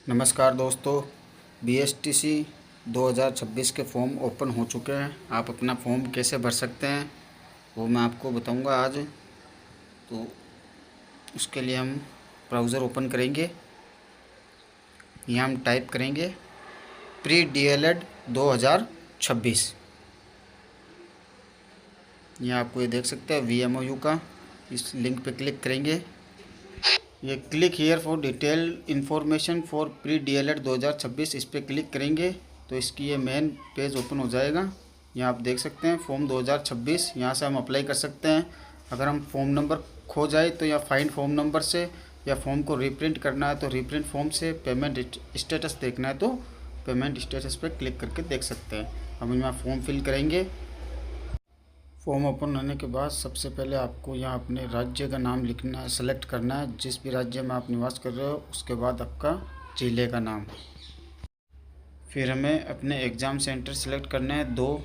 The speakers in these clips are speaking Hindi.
नमस्कार दोस्तों, BSTC 2026 के फॉर्म ओपन हो चुके हैं। आप अपना फॉर्म कैसे भर सकते हैं वो मैं आपको बताऊंगा आज। तो उसके लिए हम ब्राउज़र ओपन करेंगे। यहाँ हम टाइप करेंगे प्री DLED 2026। यहाँ आपको ये देख सकते हैं VMOU का। इस लिंक पे क्लिक करेंगे। ये click here for detail information for pre DLED 2026 इस पर क्लिक करेंगे तो इसकी ये मेन पेज ओपन हो जाएगा। यहाँ आप देख सकते हैं फॉर्म 2026। यहाँ से हम अप्लाई कर सकते हैं। अगर हम फॉर्म नंबर खो जाए तो या फाइंड फॉर्म नंबर से, या फॉर्म को रीप्रिंट करना है तो रीप्रिंट फॉर्म से, पेमेंट स्टेटस देखना है तो पेमेंट स्टेटस पर क्लिक करके देख सकते हैं। हम यहाँ फॉर्म फिल करेंगे। फॉर्म ओपन होने के बाद सबसे पहले आपको यहाँ अपने राज्य का नाम लिखना है, सेलेक्ट करना है जिस भी राज्य में आप निवास कर रहे हो। उसके बाद आपका जिले का नाम। फिर हमें अपने एग्ज़ाम सेंटर सेलेक्ट करने हैं दो,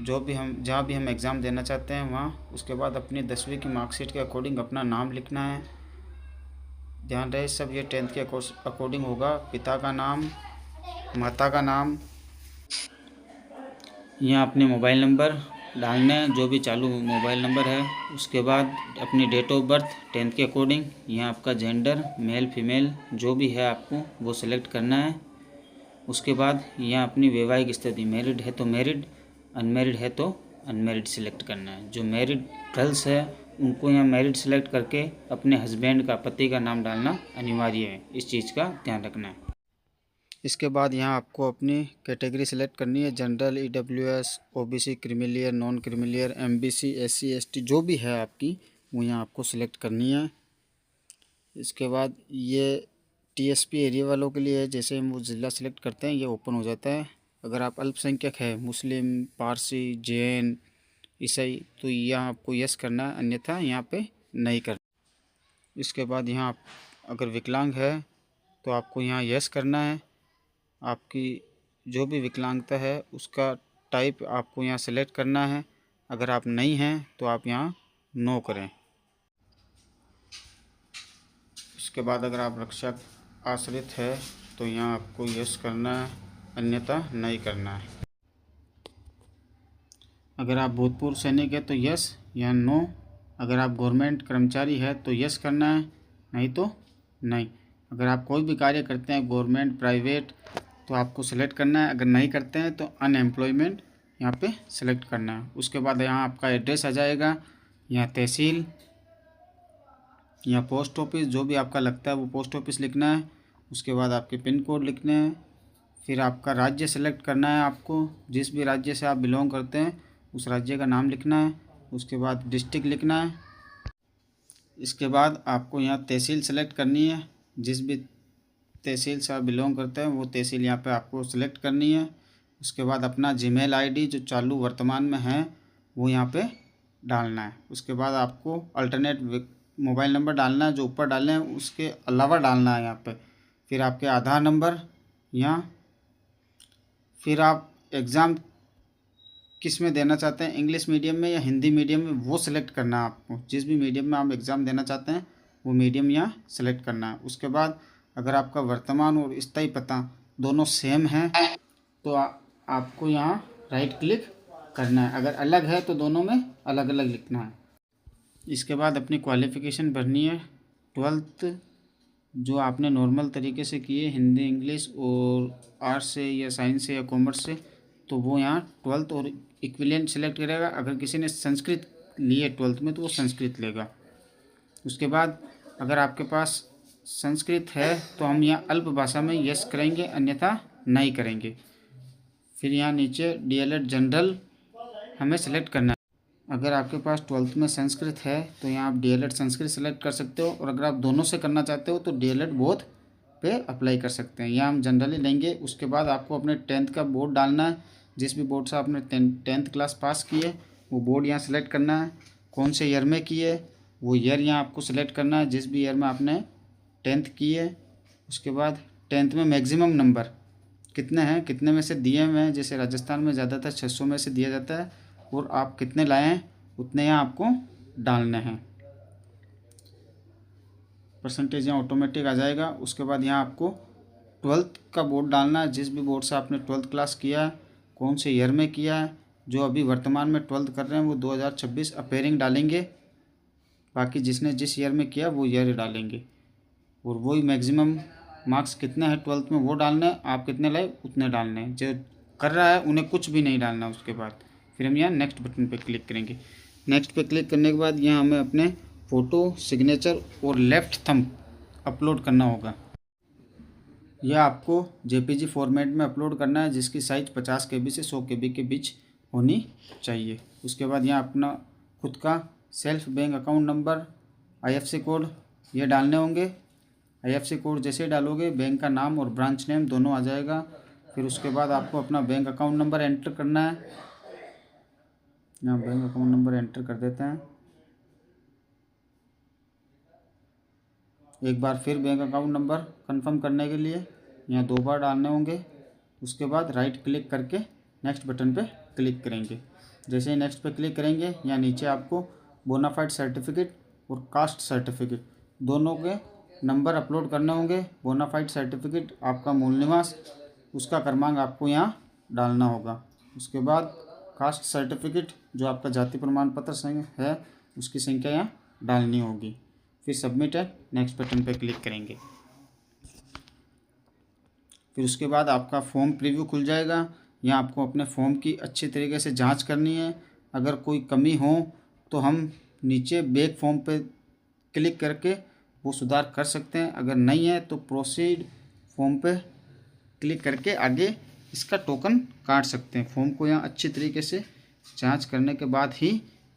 जो भी हम जहाँ भी हम एग्ज़ाम देना चाहते हैं वहाँ। उसके बाद अपनी 10वीं की मार्कशीट के अकॉर्डिंग अपना नाम लिखना है। ध्यान रहे सब ये 10th के अकॉर्डिंग होगा। पिता का नाम, माता का नाम, यहाँ अपने मोबाइल नंबर डालना है जो भी चालू मोबाइल नंबर है। उसके बाद अपनी डेट ऑफ बर्थ 10th के अकॉर्डिंग, यहाँ आपका जेंडर मेल फीमेल जो भी है आपको वो सिलेक्ट करना है। उसके बाद यहाँ अपनी वैवाहिक स्थिति, मैरिड है तो मैरिड, अनमैरिड है तो अनमैरिड सिलेक्ट करना है। जो मैरिड गर्ल्स है उनको यहाँ मैरिड सिलेक्ट करके अपने हस्बैंड का, पति का नाम डालना अनिवार्य है। इस चीज़ का ध्यान रखना है। इसके बाद यहाँ आपको अपनी कैटेगरी सेलेक्ट करनी है। General, EWS, OBC, creamy layer, non creamy layer, MBC, SC ST जो भी है आपकी वो यहाँ आपको सिलेक्ट करनी है। इसके बाद ये TSP एरिया वालों के लिए है। जैसे हम वो ज़िला सेलेक्ट करते हैं ये ओपन हो जाता है। अगर आप अल्पसंख्यक है, मुस्लिम, पारसी, जैन, ईसाई, तो यहाँ आपको यस करना है, अन्यथा यहाँ पे नहीं करना। इसके बाद यहाँ आप अगर विकलांग है तो आपको यहाँ यस करना है। आपकी जो भी विकलांगता है उसका टाइप आपको यहाँ सेलेक्ट करना है। अगर आप नहीं हैं तो आप यहाँ नो करें। इसके बाद अगर आप रक्षक आश्रित है तो यहाँ आपको यस करना है, अन्यथा नहीं करना है। अगर आप भूतपूर्व सैनिक है तो यस या नो। अगर आप गवर्नमेंट कर्मचारी है तो यस करना है, नहीं तो नहीं। अगर आप कोई भी कार्य करते हैं गवर्नमेंट, प्राइवेट, तो आपको सेलेक्ट करना है। अगर नहीं करते हैं तो अनएम्प्लॉयमेंट यहाँ पे सेलेक्ट करना है। उसके बाद यहाँ आपका एड्रेस आ जाएगा, यहाँ तहसील, यहाँ पोस्ट ऑफिस जो भी आपका लगता है वो पोस्ट ऑफिस लिखना है। उसके बाद आपके पिन कोड लिखने हैं। फिर आपका राज्य सेलेक्ट करना है। आपको जिस भी राज्य से आप बिलोंग करते हैं उस राज्य का नाम लिखना है। उसके बाद डिस्ट्रिक्ट लिखना है। इसके बाद आपको यहाँ तहसील सेलेक्ट करनी है। जिस भी तहसील से आप बिलोंग करते हैं वो तहसील यहाँ पे आपको सेलेक्ट करनी है। उसके बाद अपना जीमेल आईडी जो चालू वर्तमान में है वो यहाँ पे डालना है। उसके बाद आपको अल्टरनेट मोबाइल नंबर डालना है, जो ऊपर डालना है उसके अलावा डालना है यहाँ पे। फिर आपके आधार नंबर यहाँ। फिर आप एग्ज़ाम किस में देना चाहते हैं, इंग्लिश मीडियम में या हिंदी मीडियम में, वो सिलेक्ट करना है आपको। जिस भी मीडियम में आप एग्ज़ाम देना चाहते हैं वो मीडियम यहाँ सेलेक्ट करना है। उसके बाद अगर आपका वर्तमान और स्थायी पता दोनों सेम है तो आपको यहाँ राइट क्लिक करना है। अगर अलग है तो दोनों में अलग अलग लिखना है। इसके बाद अपनी क्वालिफ़िकेशन भरनी है। 12th जो आपने नॉर्मल तरीके से किए, हिंदी, इंग्लिश और आर्ट्स से या साइंस से या कॉमर्स से, तो वो यहाँ 12th और इक्विवेलेंट सेलेक्ट करेगा। अगर किसी ने संस्कृत लिए 12th में तो वो संस्कृत लेगा। उसके बाद अगर आपके पास संस्कृत है तो हम यहाँ अल्प भाषा में यस करेंगे, अन्यथा नहीं करेंगे। फिर यहाँ नीचे DLED जनरल हमें सेलेक्ट करना है। अगर आपके पास 12th में संस्कृत है तो यहाँ आप DLED संस्कृत सेलेक्ट कर सकते हो, और अगर आप दोनों से करना चाहते हो तो DLED बोथ पे अप्लाई कर सकते हैं। यहाँ हम जनरली लेंगे। उसके बाद आपको अपने 10th का बोर्ड डालना है। जिस भी बोर्ड से आपने 10th क्लास पास की है वो बोर्ड यहाँ सेलेक्ट करना है। कौन से ईयर में की है वो ईयर यहाँ आपको सेलेक्ट करना है, जिस भी ईयर में आपने 10th की है। उसके बाद 10th में मैक्सिमम नंबर कितने हैं, कितने में से दिए हुए हैं। जैसे राजस्थान में ज़्यादातर 600 में से दिया जाता है, और आप कितने लाए हैं उतने यहाँ आपको डालने हैं। परसेंटेज यहाँ ऑटोमेटिक आ जाएगा। उसके बाद यहाँ आपको ट्वेल्थ का बोर्ड डालना है, जिस भी बोर्ड से आपने ट्वेल्थ क्लास किया है, कौन से ईयर में किया है। जो अभी वर्तमान में ट्वेल्थ कर रहे हैं वो 2026 अपेयरिंग डालेंगे, बाकी जिसने जिस ईयर में किया वो ईयर डालेंगे। और वही मैक्सिमम मार्क्स कितने हैं ट्वेल्थ में वो डालने हैं, आप कितने लाए उतने डालने हैं। जो कर रहा है उन्हें कुछ भी नहीं डालना। उसके बाद फिर हम यहाँ नेक्स्ट बटन पे क्लिक करेंगे। नेक्स्ट पे क्लिक करने के बाद यहाँ हमें अपने फ़ोटो, सिग्नेचर और लेफ़्ट थंब अपलोड करना होगा। यह आपको जेपीजी फॉर्मेट में अपलोड करना है, जिसकी साइज़ 50 KB से 100 KB के बीच होनी चाहिए। उसके बाद यहाँ अपना खुद का self bank account number, IFSC code ये डालने होंगे। IFSC कोड जैसे डालोगे बैंक का नाम और ब्रांच नेम दोनों आ जाएगा। फिर उसके बाद आपको अपना बैंक अकाउंट नंबर एंटर करना है। यहाँ बैंक अकाउंट नंबर एंटर कर देते हैं। एक बार फिर बैंक अकाउंट नंबर कंफर्म करने के लिए यहाँ 2 बार डालने होंगे। उसके बाद राइट क्लिक करके नेक्स्ट बटन पे क्लिक करेंगे। जैसे ही नेक्स्ट पे क्लिक करेंगे यहाँ नीचे आपको बोनाफाइड सर्टिफिकेट और कास्ट सर्टिफिकेट दोनों के नंबर अपलोड करने होंगे। बोनाफाइड सर्टिफिकेट आपका मूल निवास, उसका क्रमांक आपको यहाँ डालना होगा। उसके बाद कास्ट सर्टिफिकेट जो आपका जाति प्रमाण पत्र है उसकी संख्या यहाँ डालनी होगी। फिर सबमिट है नेक्स्ट बटन पे क्लिक करेंगे। फिर उसके बाद आपका फॉर्म प्रीव्यू खुल जाएगा। यहाँ आपको अपने फॉर्म की अच्छी तरीके से जांच करनी है। अगर कोई कमी हो तो हम नीचे बैक फॉर्म पे क्लिक करके वो सुधार कर सकते हैं। अगर नहीं है तो प्रोसीड फॉर्म पे क्लिक करके आगे इसका टोकन काट सकते हैं। फॉर्म को यहाँ अच्छी तरीके से जांच करने के बाद ही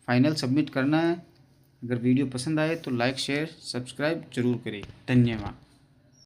फाइनल सबमिट करना है। अगर वीडियो पसंद आए तो लाइक, शेयर, सब्सक्राइब जरूर करें। धन्यवाद।